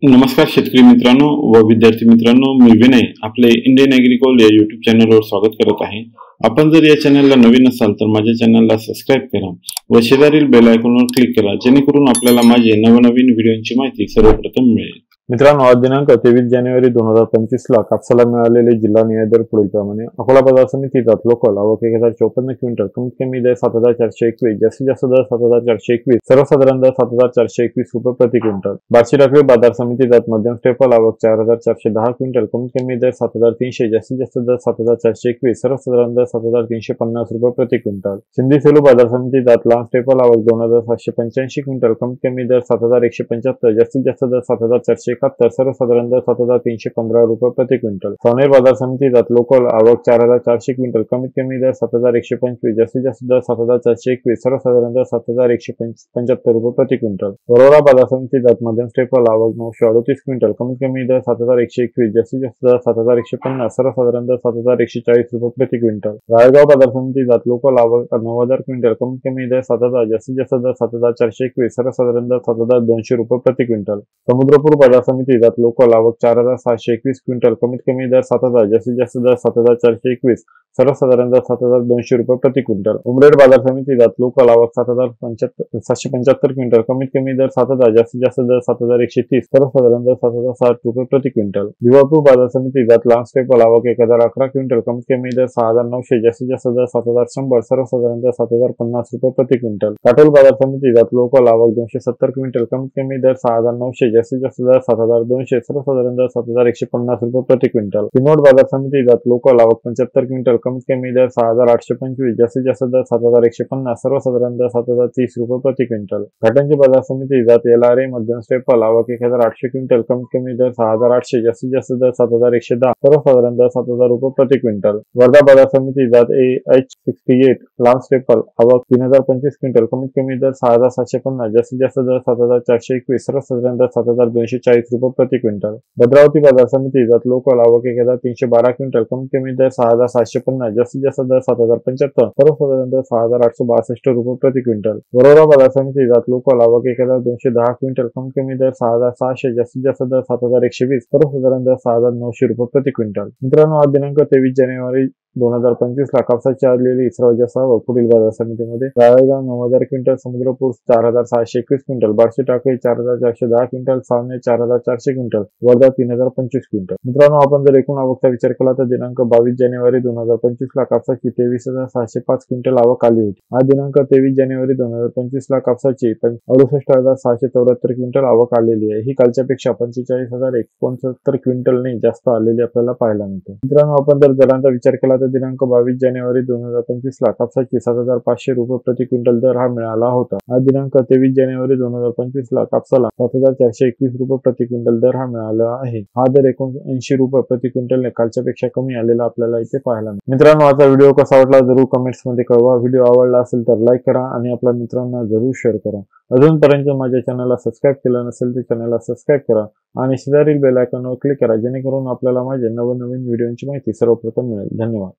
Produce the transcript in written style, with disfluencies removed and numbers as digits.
नमस्कार शेतकरी मित्रांनो व विद्यार्थी मित्रांनो, मी विनय आपले इंडियन ॲग्रिकॉल या यूट्यूब चॅनलवर स्वागत करत आहे। आपण जर या चॅनलला नवीन असाल तर माझ्या चॅनलला सबस्क्राईब करा व शेजारील बेल आयकॉनवर क्लिक करा, जेणेकरून आपल्याला माझे नवनवीन व्हिडिओची माहिती सर्वप्रथम मिळेल। मित्रांनो, आज दिनांक 23 जानेवारी 2025 ला कापसाला मिळालेले जिल्हा निर्यात दर पुढीलप्रमाणे: अकोला बाजार समितीत लोकल आवक 1054 क्विंटल, कमीत कमी दर 7421, जास्तीत जास्त दर 7421, सर्वसाधारण दर 7421 रुपये प्रति क्विंटल। बार्शी टाकळी बाजार समितीत मध्यम स्टेपल आवक 4410 क्विंटल, कमीत कमी दर 7300, जास्तीत जास्त दर 7421, सर्वसाधारण दर 7350 रुपये प्रति क्विंटल। सिंधी सेलू बाजार समितीत लॉंग स्टेपल आवक 2785 क्विंटल, कमीत कमी दर 7175, जास्तीत जास्त दर 7471, सर्वसाधारण दर 7315 रुपये प्रति क्विंटल। सावनेर बाजार समितीत लोकल आवक 4400 क्विंटल, कमीत कमी दर 7125, जास्तीत जास्त दर 7421, सर्वसाधारण दर 7175 रुपये प्रति क्विंटल। वरोरा बाजार समितीत मध्यम स्टेपल आवक 938 क्विंटल, कमीत कमी दर 7121, जास्तीत जास्त दर 7150, सर्वसाधारण दर 7140 रुपये प्रति क्विंटल। रायगाव बाजार समितीत लोकल आवक 9000 क्विंटल, कमीत कमी दर 7000, जास्तीत जास्त दर 7421, सर्वसाधारण दर 7200 रुपये प्रति क्विंटल। समुद्रपूर बाजार समितीत लोकल आवक 4721 क्विंटल, कमीत कमी दर 7000, जास्तीत जास्त दर 7421, सर्वसाधारण दर 7200 रुपये प्रति क्विंटल। उमरेड बाजार समितीत लोकल आवक 7775 क्विंटल, कमीत कमी दर 7000, जास्तीत जास्त दर 7130, सर्वसाधारण दर 7060 रुपये प्रति क्विंटल। भिवापूर बाजार समितीत लॉंग स्टेपल आवक 1011 क्विंटल, कमीत कमी दर 6900, जास्तीत जास्त दर 7100, सर्वसाधारण दर 7050 रुपये प्रति क्विंटल। काटोल बाजार समितीत लोकल आवक 270 क्विंटल, कमीत कमी दर 6900, जास्तीत जास्त दर 7200, सर्वसाधारण दर 7150 रुपये प्रति क्विंटल। किनवट बाजार समितीत लोकल आवक 75 क्विंटल, कमीत कमी दर 6825, जास्तीत जास्त दर 7150, सर्वसाधारण दर 7030 रुपये प्रति क्विंटल। घाटंजी बाजार समितीत LRA मध्यम स्टेपल आवक 1800 क्विंटल, कमीत कमी दर 6800, जास्तीत जास्त दर 7110, सर्वसाधारण दर 7000 रुपये प्रति क्विंटल। वर्धा बाजार समितीत AH68 लॉंग स्टेपल आवक 3025 क्विंटल, कमीत कमी दर 6750, जास्तीत जास्त दर 7421, सर्वसाधारण दर 7240 रुपये प्रति क्विंटल। भद्रावती बाजार समितीत लोकल आवक 1312 क्विंटल, कमीत कमी दर 6750, जास्तीत जास्त दर 7075, सर्वसाधारण दर 6862 रुपये प्रति क्विंटल। वरोरा बाजार समितीत लोकल आवक 1210 क्विंटल, कमीत कमी दर 6600, जास्तीत जास्त दर 7120, सर्वसाधारण दर 6900 रुपये प्रति क्विंटल। मित्रांनो, आज दिनांक 23 जानेवारी 2025 ला कापसाची आलेली सर्वात जास्त आवक पुढील बाजार समितीमध्ये: Ralegaon 9000 quintal, Samudrapur 4621 quintal, Barshi Takli 4410 quintal, Savne 4400 quintal, Wardha 3025 quintal. मित्रांनो, आपण जर एकूण आवकचा विचार केला तर दिनांक 22 जानेवारी 2025 ला कापसाची 23605 क्विंटल आवक आली होती। आज दिनांक 23 जानेवारी 2025 ला कापसाची 68674 क्विंटल आवक आलेली आहे। ही कालच्यापेक्षा 45069 क्विंटलने जास्त आलेली आपल्याला पाहायला मिळते। मित्रांनो, आपण जर दरांचा विचार केला तर दिनांक 22 जानेवारी 2025 ला कापसाची 7500 रुपये प्रति क्विंटल दर हा मिळाला होता। आज दिनांक 23 जानेवारी 2025 ला कापसाला 7421 रुपये प्रति क्विंटल दर हा मिळाला आहे। हा दर 79 रुपये प्रति क्विंटलने कालच्यापेक्षा कमी आलेला आपल्याला इथे पाहायला मिळेल। मित्रांनो, आजचा व्हिडिओ कसा वाटला जरूर कमेंट्स मध्ये कळवा। व्हिडिओ आवडला असेल तर लाईक करा आणि आपल्या मित्रांना जरूर शेअर करा। अजूनपर्यंत माझ्या चॅनलला सबस्क्राईब केलं नसेल तर चॅनलला सबस्क्राईब करा आणि शेजारील बेल आयकॉनवर क्लिक करा, जेणेकरून आपल्याला माझे नवनवीन व्हिडिओची माहिती सर्वप्रथम मिळेल। धन्यवाद।